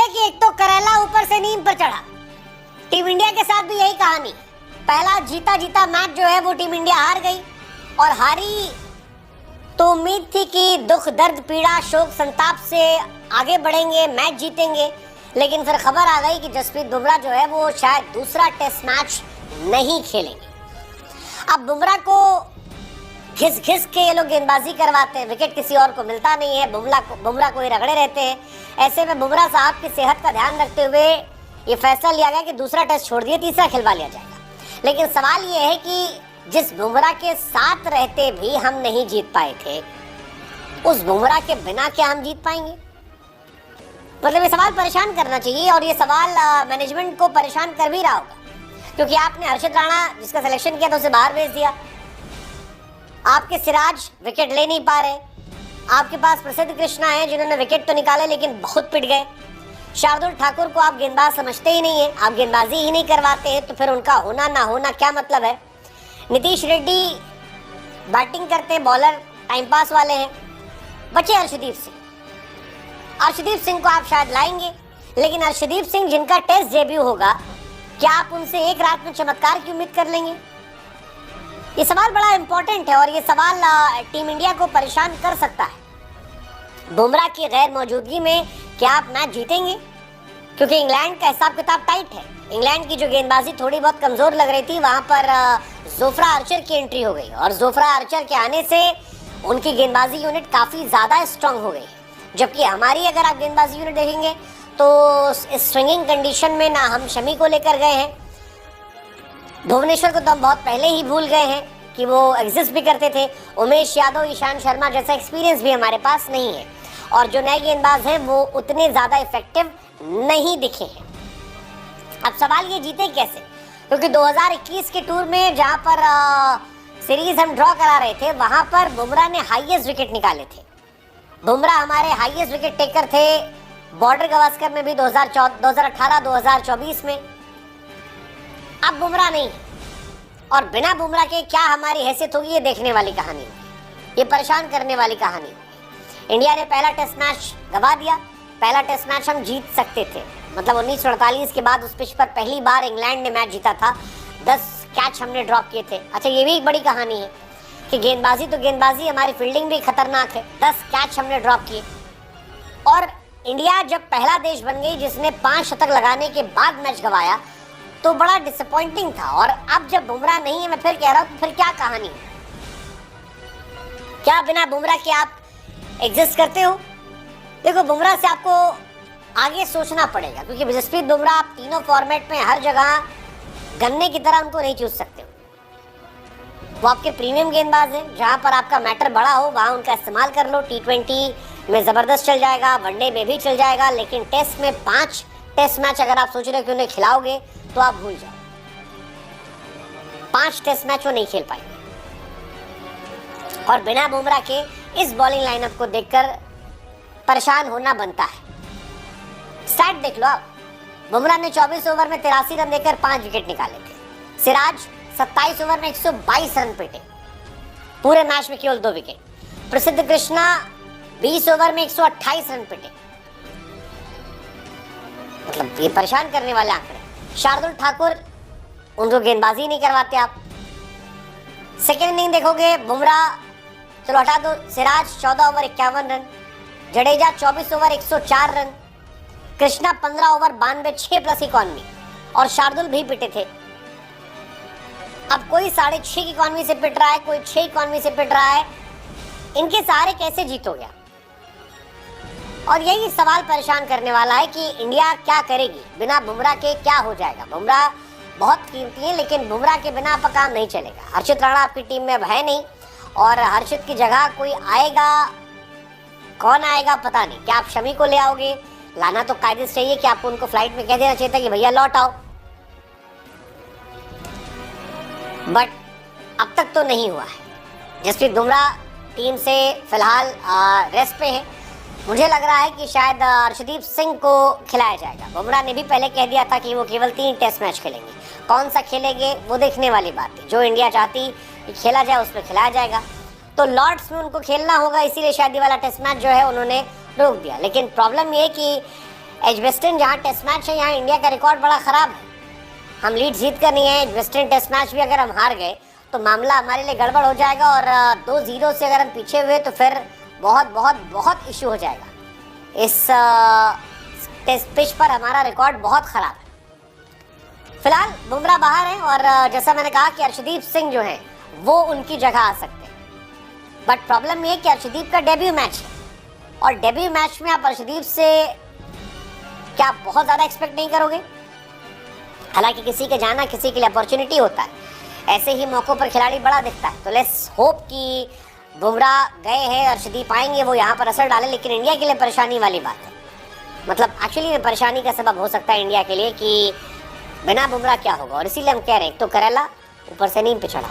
है कि एक तो करेला ऊपर से नीम पर चढ़ा। टीम इंडिया के साथ भी यही कहानी। पहला जीता जीता मैच जो है वो टीम इंडिया हार गई, और हारी तो उम्मीद थी कि दुख दर्द पीड़ा शोक संताप से आगे बढ़ेंगे, मैच जीतेंगे, लेकिन फिर खबर आ गई कि जसप्रीत बुमराह जो है वो शायद दूसरा टेस्ट मैच नहीं खेलेंगे। अब बुमराह को घिस घिस के ये लोग गेंदबाजी करवाते हैं, विकेट किसी और को मिलता नहीं है, बुमराह को ही रगड़े रहते हैं। ऐसे में बुमराह साहब की सेहत का ध्यान रखते हुए ये फैसला लिया गया कि दूसरा टेस्ट छोड़ दिए, तीसरा खिलवा लिया जाएगा। लेकिन सवाल ये है कि जिस बुमराह के साथ रहते भी हम नहीं जीत पाए थे, उस बुमराह के बिना क्या हम जीत पाएंगे? मतलब ये सवाल परेशान करना चाहिए, और ये सवाल मैनेजमेंट को परेशान कर भी रहा होगा, क्योंकि आपने हर्षित राणा जिसका सिलेक्शन किया था उसे बाहर भेज दिया, आपके सिराज विकेट ले नहीं पा रहे, आपके पास प्रसिद्ध कृष्णा है जिन्होंने विकेट तो निकाले लेकिन बहुत पिट गए, शार्दुल ठाकुर को आप गेंदबाज समझते ही नहीं है, आप गेंदबाजी ही नहीं करवाते हैं, तो फिर उनका होना ना होना क्या मतलब है? नीतीश रेड्डी बैटिंग करते हैं, बॉलर टाइम पास वाले हैं, बचे अर्शदीप सिंह। अर्शदीप सिंह को आप शायद लाएंगे, लेकिन अर्शदीप सिंह जिनका टेस्ट डेब्यू होगा, क्या आप उनसे एक रात में चमत्कार की उम्मीद कर लेंगे? ये सवाल बड़ा इंपॉर्टेंट है, और ये सवाल टीम इंडिया को परेशान कर सकता है। बुमराह की गैर मौजूदगी में क्या आप मैच जीतेंगे? क्योंकि इंग्लैंड का हिसाब किताब टाइट है। इंग्लैंड की जो गेंदबाजी थोड़ी बहुत कमजोर लग रही थी, वहां पर जोफ्रा आर्चर की एंट्री हो गई, और जोफ्रा आर्चर के आने से उनकी गेंदबाजी यूनिट काफी ज्यादा स्ट्रांग हो गई। जबकि हमारी अगर आप गेंदबाजी यूनिट देखेंगे तो इस स्विंगिंग कंडीशन में ना हम शमी को लेकर गए हैं, भुवनेश्वर को तो हम बहुत पहले ही भूल गए हैं कि वो एग्जिस्ट भी करते थे, उमेश यादव, ईशांत शर्मा जैसा एक्सपीरियंस भी हमारे पास नहीं है, और जो नए गेंदबाज हैं वो उतने ज्यादा इफेक्टिव नहीं दिखे हैं। अब सवाल ये जीते कैसे? क्योंकि 2021 के टूर में जहां पर सीरीज हम ड्रॉ करा रहे थे, वहां पर बुमराह ने हाईएस्ट विकेट निकाले थे। बुमराह हमारे हाईएस्ट विकेट टेकर थे बॉर्डर गवास्कर में भी 2018-2024 में। अब बुमराह नहीं, और बिना बुमराह के क्या हमारी हैसियत होगी, ये देखने वाली कहानी होगी, ये परेशान करने वाली कहानी होगी। इंडिया ने पहला टेस्ट मैच गवा दिया, पहला टेस्ट मैच हम जीत सकते थे, मतलब 1948 के बाद उस पिच पर पहली बार इंग्लैंड ने मैच जीता था, 10 कैच हमने ड्रॉप किए थे। अच्छा, ये भी एक बड़ी कहानी है कि गेंदबाजी तो गेंदबाजी, हमारी फील्डिंग भी खतरनाक है, 10 कैच हमने ड्रॉप किए। और इंडिया जब पहला देश बन गई जिसने 5 शतक लगाने के बाद मैच गवाया, तो बड़ा डिसअपॉइंटिंग था। और अब जब बुमराह नहीं है, मैं फिर कह रहा हूं, तो फिर क्या कहानी है? क्या बिना बुमराह के आप एग्जिस्ट करते हो? देखो, बुमराह से आपको आगे सोचना पड़ेगा, क्योंकि जसप्रीत बुमराह आप तीनों फॉर्मेट में हर जगह गन्ने की तरह उनको नहीं चूस सकते हो। वो आपके प्रीमियम गेंदबाज हैं, जहां पर आपका मैटर बड़ा हो वहां उनका इस्तेमाल कर लो। T20 में जबरदस्त चल जाएगा, वनडे में भी चल जाएगा, लेकिन टेस्ट में 5 टेस्ट मैच अगर आप सोच रहे हो कि उन्हें खिलाओगे तो आप भूल जाओ, 5 टेस्ट मैच वो नहीं खेल पाएंगे। और बिना बुमराह के इस बॉलिंग लाइनअप को देखकर परेशान होना बनता है। स्टैट देख लो आप, बुमराह ने 24 ओवर में 83 रन देकर 5 विकेट निकाले थे। सिराज 27 ओवर में 122 रन पीटे, पूरे मैच में केवल 2 विकेट। प्रसिद्ध कृष्णा 20 ओवर में 128 रन पीटे, मतलब ये परेशान करने वाले आंकड़े। शार्दुल ठाकुर, उनको गेंदबाजी नहीं करवाते आप। सेकेंड इनिंग देखोगे, बुमराह चलो हटा दो, Siraj 14 over 51 run, Jadeja 24 over 104 run, Krishna 15 over 92 6+ economy, और शार्दुल भी पिटे थे। अब कोई 6.5 की इकॉनमी से पिट रहा है, कोई 6 इकॉनमी से पिट रहा है, इनके सहारे कैसे जीतोगे? और यही सवाल परेशान करने वाला है कि इंडिया क्या करेगी, बिना बुमराह के क्या हो जाएगा। बुमराह बहुत कीमती है, लेकिन बुमराह के बिना आपका काम नहीं चलेगा। हर्षित राणा आपकी टीम में अब है नहीं, और हर्षित की जगह कोई आएगा, कौन आएगा पता नहीं। क्या आप शमी को ले आओगे? लाना तो कायदे से चाहिए कि आपको उनको फ्लाइट में कह देना चाहिए था कि भैया लौट आओ, बट अब तक तो नहीं हुआ है। जसप्रीत बुमराह टीम से फिलहाल रेस्ट पे है। मुझे लग रहा है कि शायद अर्शदीप सिंह को खिलाया जाएगा। बुमराह ने भी पहले कह दिया था कि वो केवल 3 टेस्ट मैच खेलेंगे, कौन सा खेलेंगे वो देखने वाली बात है। जो इंडिया चाहती कि खेला जाए उसमें खिलाया जाएगा, तो लॉर्ड्स में उनको खेलना होगा, इसीलिए शायद ये वाला टेस्ट मैच जो है उन्होंने रोक दिया। लेकिन प्रॉब्लम ये कि एजबेस्टन जहाँ टेस्ट मैच है, यहाँ इंडिया का रिकॉर्ड बड़ा खराब है। हम लीड जीत कर नहीं है, एजबेस्टन टेस्ट मैच भी अगर हम हार गए तो मामला हमारे लिए गड़बड़ हो जाएगा, और 2-0 से अगर हम पीछे हुए तो फिर बहुत बहुत बहुत इश्यू हो जाएगा। इस टेस्ट पिच पर हमारा रिकॉर्ड बहुत खराब है। फिलहाल बुमराह बाहर हैं, और जैसा मैंने कहा कि अर्शदीप सिंह जो हैं वो उनकी जगह आ सकते हैं। बट प्रॉब्लम ये है कि अर्शदीप का डेब्यू मैच है, और डेब्यू मैच में आप अर्शदीप से क्या बहुत ज़्यादा एक्सपेक्ट नहीं करोगे? हालांकि किसी के जाना किसी के लिए अपॉर्चुनिटी होता है, ऐसे ही मौक़ों पर खिलाड़ी बड़ा दिखता है। तो लेट्स होप कि बुमराह गए हैं, अर्शदीप आएंगे, वो यहाँ पर असर डाले। लेकिन इंडिया के लिए परेशानी वाली बात है, मतलब एक्चुअली परेशानी का सबब हो सकता है इंडिया के लिए कि बिना बुमराह क्या होगा। और इसीलिए हम कह रहे हैं, एक तो करेला ऊपर से नींद पे चढ़ा।